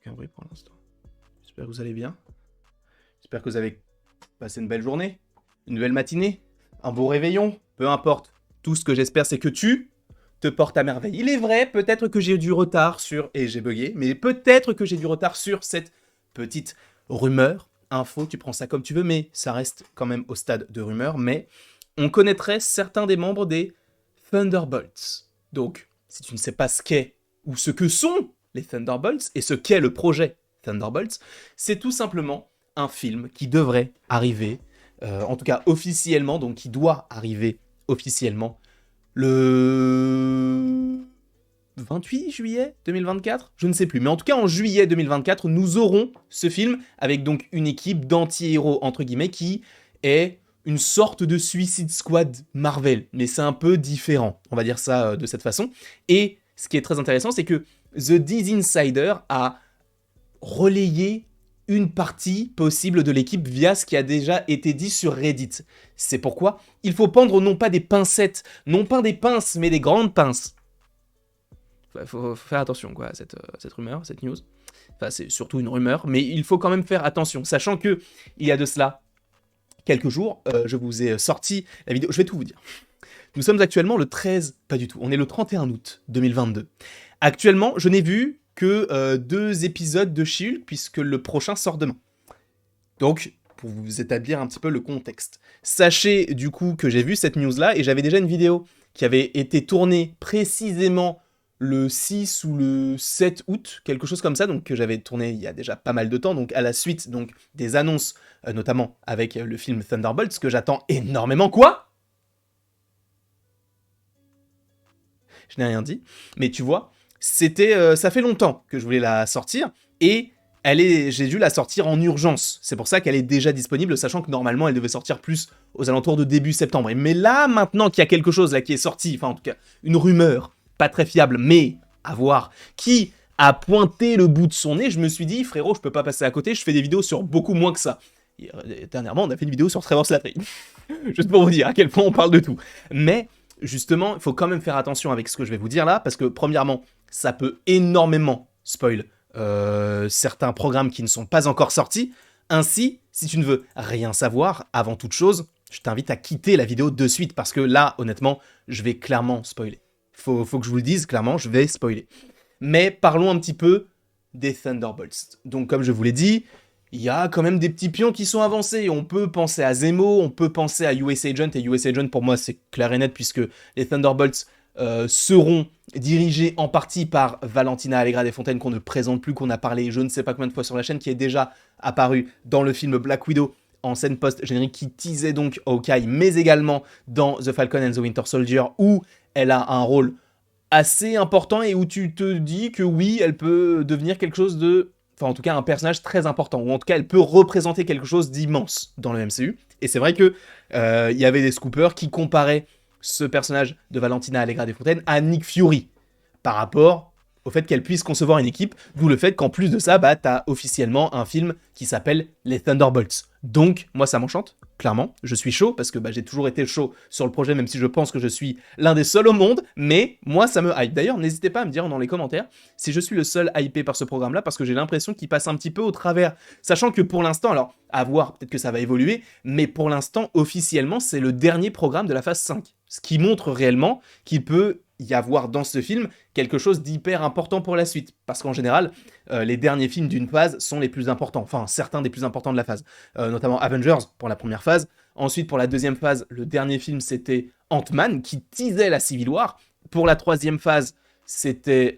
Aucun bruit pour l'instant. J'espère que vous allez bien. J'espère que vous avez passé une belle journée, une belle matinée, un beau réveillon, peu importe. Tout ce que j'espère, c'est que tu te portes à merveille. Il est vrai, peut-être que j'ai du retard sur... Et j'ai bugué, mais peut-être que j'ai du retard sur cette petite rumeur. Info, tu prends ça comme tu veux, mais ça reste quand même au stade de rumeur. Mais on connaîtrait certains des membres des Thunderbolts. Donc, si tu ne sais pas ce qu'est ou ce que sont les Thunderbolts et ce qu'est le projet Thunderbolts, c'est tout simplement un film qui devrait arriver, en tout cas officiellement, donc qui doit arriver officiellement le 28 juillet 2024, je ne sais plus, mais en tout cas en juillet 2024, nous aurons ce film avec donc une équipe d'anti-héros entre guillemets qui est une sorte de Suicide Squad Marvel, mais c'est un peu différent, on va dire ça de cette façon. Et ce qui est très intéressant, c'est que The Diz Insider a relayé une partie possible de l'équipe via ce qui a déjà été dit sur Reddit. C'est pourquoi il faut prendre non pas des pincettes, non pas des pinces, mais des grandes pinces. Faut faire attention quoi, à cette rumeur, cette news. Enfin, c'est surtout une rumeur, mais il faut quand même faire attention, sachant que il y a de cela quelques jours, je vous ai sorti la vidéo, je vais tout vous dire. Nous sommes actuellement le 13, pas du tout, on est le 31 août 2022. Actuellement, je n'ai vu que 2 épisodes de She-Hulk, puisque le prochain sort demain. Donc, pour vous établir un petit peu le contexte. Sachez du coup que j'ai vu cette news-là, et j'avais déjà une vidéo qui avait été tournée précisément le 6 ou le 7 août, quelque chose comme ça, donc que j'avais tourné il y a déjà pas mal de temps, donc à la suite donc, des annonces, notamment avec le film Thunderbolts, que j'attends énormément. Quoi ? Je n'ai rien dit, mais tu vois, ça fait longtemps que je voulais la sortir, et j'ai dû la sortir en urgence. C'est pour ça qu'elle est déjà disponible, sachant que normalement elle devait sortir plus aux alentours de début septembre. Mais là, maintenant qu'il y a quelque chose là qui est sorti, enfin en tout cas une rumeur, pas très fiable, mais à voir, qui a pointé le bout de son nez, je me suis dit, frérot, je peux pas passer à côté, je fais des vidéos sur beaucoup moins que ça. Et, dernièrement, on a fait une vidéo sur Trevor Slattery. Juste pour vous dire à quel point on parle de tout. Mais justement, il faut quand même faire attention avec ce que je vais vous dire là, parce que premièrement, ça peut énormément spoil certains programmes qui ne sont pas encore sortis. Ainsi, si tu ne veux rien savoir, avant toute chose, je t'invite à quitter la vidéo de suite, parce que là, honnêtement, je vais clairement spoiler. Faut que je vous le dise, clairement, je vais spoiler. Mais parlons un petit peu des Thunderbolts. Donc, comme je vous l'ai dit, il y a quand même des petits pions qui sont avancés. On peut penser à Zemo, on peut penser à US Agent, et US Agent, pour moi, c'est clair et net, puisque les Thunderbolts seront dirigés en partie par Valentina Allegra Desfontaines, qu'on ne présente plus, qu'on a parlé je ne sais pas combien de fois sur la chaîne, qui est déjà apparue dans le film Black Widow, en scène post-générique, qui teasait donc Hawkeye, mais également dans The Falcon and the Winter Soldier, où elle a un rôle assez important et où tu te dis que oui, elle peut devenir quelque chose de... Enfin, en tout cas, un personnage très important, ou en tout cas, elle peut représenter quelque chose d'immense dans le MCU. Et c'est vrai que y avait des scoopers qui comparaient ce personnage de Valentina Allegra Desfontaines à Nick Fury, par rapport au fait qu'elle puisse concevoir une équipe, d'où le fait qu'en plus de ça, bah, t'as officiellement un film qui s'appelle Les Thunderbolts. Donc, moi, ça m'enchante, clairement. Je suis chaud, parce que bah, j'ai toujours été chaud sur le projet, même si je pense que je suis l'un des seuls au monde, mais moi, ça me hype. D'ailleurs, n'hésitez pas à me dire dans les commentaires si je suis le seul hypé par ce programme-là, parce que j'ai l'impression qu'il passe un petit peu au travers. Sachant que pour l'instant, alors, à voir, peut-être que ça va évoluer, mais pour l'instant, officiellement, c'est le dernier programme de la phase 5. Ce qui montre réellement qu'il peut y avoir dans ce film quelque chose d'hyper important pour la suite. Parce qu'en général, les derniers films d'une phase sont les plus importants. Enfin, certains des plus importants de la phase. Notamment Avengers pour la première phase. Ensuite, pour la deuxième phase, le dernier film, c'était Ant-Man, qui teasait la Civil War. Pour la troisième phase, c'était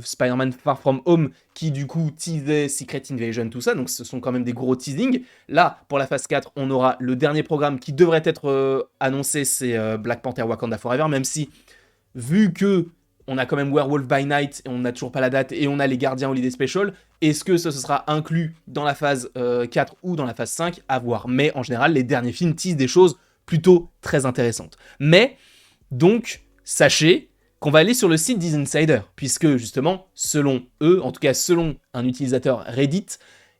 Spider-Man Far From Home, qui du coup teasait Secret Invasion, tout ça. Donc ce sont quand même des gros teasings. Là, pour la phase 4, on aura le dernier programme qui devrait être annoncé, c'est Black Panther Wakanda Forever, même si... Vu que on a quand même Werewolf by Night et on n'a toujours pas la date et on a les Gardiens Holiday Special, est-ce que ce sera inclus dans la phase 4 ou dans la phase 5 ? À voir. Mais en général, les derniers films teasent des choses plutôt très intéressantes. Mais, donc, sachez qu'on va aller sur le site des Insiders, puisque justement, selon eux, en tout cas selon un utilisateur Reddit,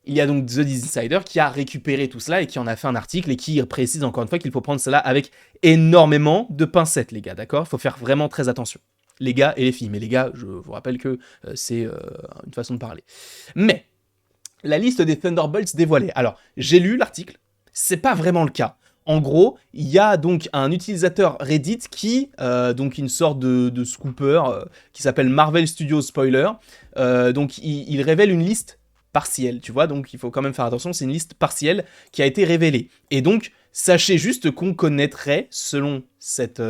il y a donc The Insider qui a récupéré tout cela et qui en a fait un article et qui précise encore une fois qu'il faut prendre cela avec énormément de pincettes, les gars, d'accord ? Il faut faire vraiment très attention. les gars et les filles. Mais les gars, je vous rappelle que c'est une façon de parler. Mais, la liste des Thunderbolts dévoilée. Alors, j'ai lu l'article, c'est pas vraiment le cas. En gros, il y a donc un utilisateur Reddit qui, donc une sorte de scooper, qui s'appelle Marvel Studios Spoiler. Donc il révèle une liste partielle, tu vois, donc il faut quand même faire attention, c'est une liste partielle qui a été révélée. Et donc, sachez juste qu'on connaîtrait, selon cette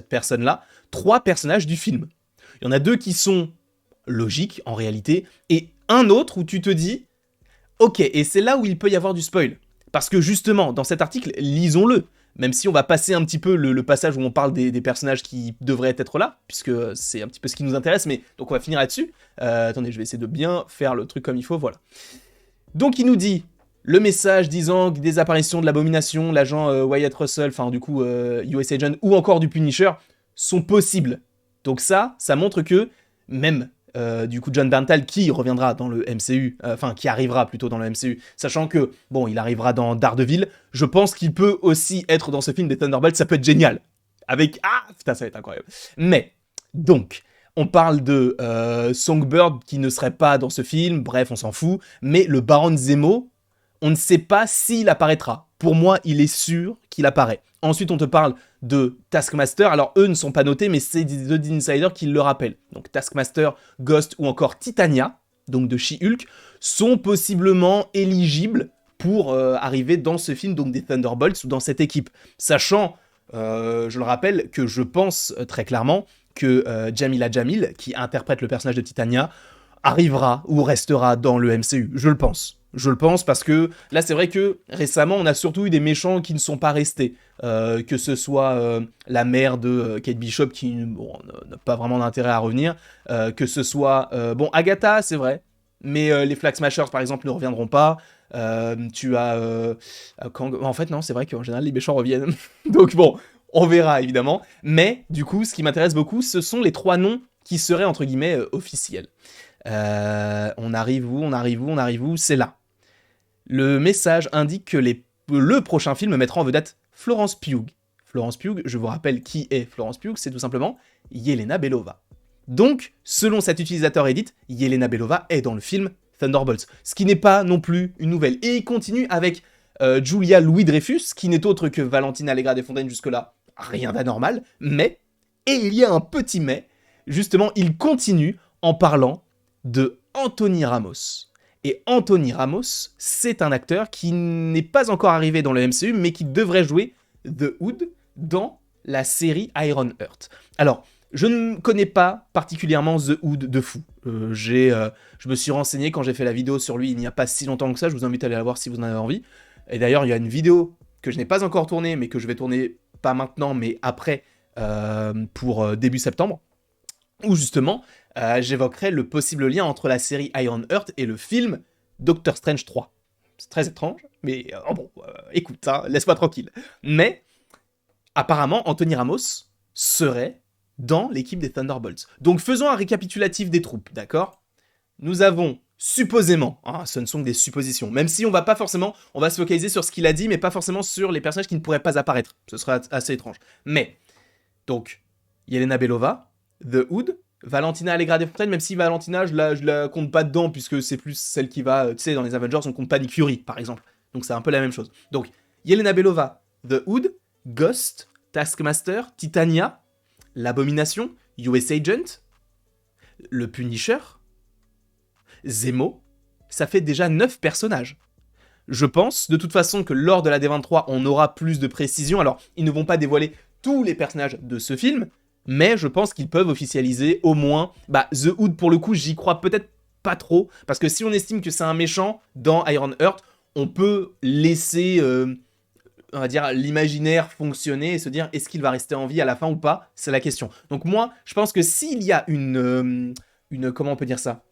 personne-là, 3 personnages du film. Il y en a 2 qui sont logiques, en réalité, et un autre où tu te dis, ok, et c'est là où il peut y avoir du spoil. Parce que justement, dans cet article, lisons-le. Même si on va passer un petit peu le passage où on parle des personnages qui devraient être là, puisque c'est un petit peu ce qui nous intéresse, mais donc on va finir là-dessus. Attendez, je vais essayer de bien faire le truc comme il faut, voilà. Donc il nous dit, le message disant que des apparitions de l'Abomination, l'agent Wyatt Russell, enfin du coup US Agent, ou encore du Punisher, sont possibles. Donc ça montre que, même du coup John Bernthal qui reviendra dans le MCU, enfin qui arrivera plutôt dans le MCU, sachant que, bon, il arrivera dans Daredevil, je pense qu'il peut aussi être dans ce film des Thunderbolts, ça peut être génial. Avec... Ah, putain, ça va être incroyable. Mais, donc, on parle de Songbird qui ne serait pas dans ce film, bref, on s'en fout, mais le Baron Zemo, on ne sait pas s'il apparaîtra. Pour moi, il est sûr qu'il apparaît. Ensuite, on te parle de Taskmaster. Alors, eux ne sont pas notés, mais c'est The Insider qui le rappellent. Donc, Taskmaster, Ghost ou encore Titania, donc de She-Hulk, sont possiblement éligibles pour arriver dans ce film, donc des Thunderbolts ou dans cette équipe. Sachant, je le rappelle, que je pense très clairement que Jamila Jamil, qui interprète le personnage de Titania, arrivera ou restera dans le MCU. Je le pense. Je le pense parce que là, c'est vrai que récemment, on a surtout eu des méchants qui ne sont pas restés. Que ce soit la mère de Kate Bishop qui n'a pas vraiment d'intérêt à revenir. Que ce soit... bon, Agatha, c'est vrai. Mais les Flag Smashers, par exemple, ne reviendront pas. Tu as... En fait, non, c'est vrai qu'en général, les méchants reviennent. Donc bon, on verra, évidemment. Mais, du coup, ce qui m'intéresse beaucoup, ce sont les 3 noms qui seraient, entre guillemets, officiels. On arrive où? C'est là. Le message indique que le prochain film mettra en vedette Florence Pugh. Florence Pugh, je vous rappelle qui est Florence Pugh, c'est tout simplement Yelena Belova. Donc, selon cet utilisateur Reddit, Yelena Belova est dans le film Thunderbolts, ce qui n'est pas non plus une nouvelle. Et il continue avec Julia Louis-Dreyfus, qui n'est autre que Valentina Allegra Desfontaines jusque-là, rien d'anormal, mais, et il y a un petit mais, justement, il continue en parlant de Anthony Ramos. Et Anthony Ramos, c'est un acteur qui n'est pas encore arrivé dans le MCU, mais qui devrait jouer The Hood dans la série Iron Heart. Alors, je ne connais pas particulièrement The Hood de fou. Je me suis renseigné quand j'ai fait la vidéo sur lui il n'y a pas si longtemps que ça, je vous invite à aller la voir si vous en avez envie. Et d'ailleurs, il y a une vidéo que je n'ai pas encore tournée, mais que je vais tourner pas maintenant, mais après, pour début septembre, où justement, j'évoquerai le possible lien entre la série Iron Heart et le film Doctor Strange 3. C'est très étrange, mais écoute, hein, laisse-moi tranquille. Mais, apparemment, Anthony Ramos serait dans l'équipe des Thunderbolts. Donc faisons un récapitulatif des troupes, d'accord ? Nous avons supposément, ce ne sont que des suppositions, même si on va se focaliser sur ce qu'il a dit, mais pas forcément sur les personnages qui ne pourraient pas apparaître. Ce serait assez étrange. Mais, donc, Yelena Belova, The Hood, Valentina Allegra Desfontaines, même si Valentina, je la compte pas dedans, puisque c'est plus celle qui va, tu sais, dans les Avengers, on compte pas Nick Fury, par exemple. Donc c'est un peu la même chose. Donc, Yelena Belova, The Hood, Ghost, Taskmaster, Titania, l'Abomination, US Agent, le Punisher, Zemo, ça fait déjà 9 personnages. Je pense, de toute façon, que lors de la D23, on aura plus de précision. Alors, ils ne vont pas dévoiler tous les personnages de ce film, mais je pense qu'ils peuvent officialiser au moins... The Hood, pour le coup, j'y crois peut-être pas trop, parce que si on estime que c'est un méchant dans Iron Heart, on peut laisser... on va dire, l'imaginaire fonctionner et se dire est-ce qu'il va rester en vie à la fin ou pas, c'est la question. Donc moi, je pense que s'il y a une comment on peut dire ça ?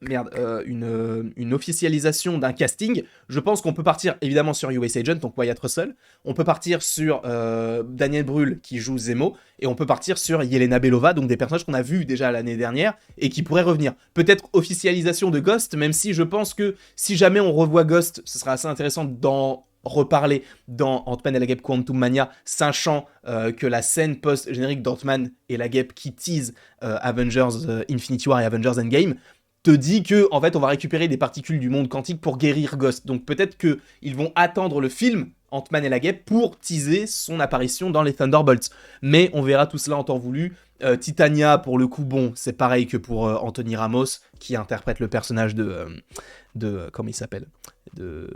Une officialisation d'un casting, je pense qu'on peut partir évidemment sur US Agent, donc Wyatt Russell, on peut partir sur Daniel Brühl qui joue Zemo, et on peut partir sur Yelena Belova, donc des personnages qu'on a vus déjà l'année dernière et qui pourraient revenir. Peut-être officialisation de Ghost, même si je pense que si jamais on revoit Ghost, ce sera assez intéressant dans reparler dans Ant-Man et la Guêpe Quantum Mania, sachant que la scène post-générique d'Ant-Man et la Guêpe qui tease Avengers Infinity War et Avengers Endgame te dit que en fait on va récupérer des particules du monde quantique pour guérir Ghost. Donc peut-être qu'ils vont attendre le film Ant-Man et la Guêpe pour teaser son apparition dans les Thunderbolts. Mais on verra tout cela en temps voulu. Titania, pour le coup, bon, c'est pareil que pour Anthony Ramos, qui interprète le personnage de comment il s'appelle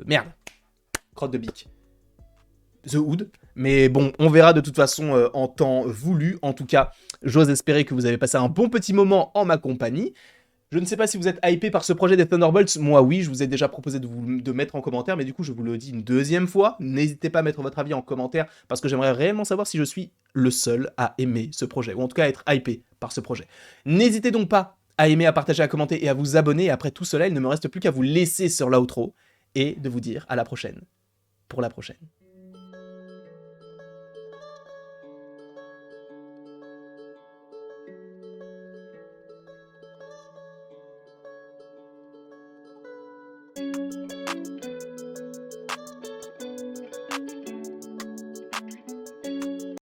Merde, Crotte de Bique. The Hood. Mais bon, on verra de toute façon en temps voulu. En tout cas, j'ose espérer que vous avez passé un bon petit moment en ma compagnie. Je ne sais pas si vous êtes hypé par ce projet des Thunderbolts. Moi, oui, je vous ai déjà proposé de mettre en commentaire, mais du coup, je vous le dis une deuxième fois. N'hésitez pas à mettre votre avis en commentaire, parce que j'aimerais réellement savoir si je suis le seul à aimer ce projet, ou en tout cas à être hypé par ce projet. N'hésitez donc pas à aimer, à partager, à commenter et à vous abonner. Et après tout cela, il ne me reste plus qu'à vous laisser sur l'outro et de vous dire à la prochaine pour la prochaine.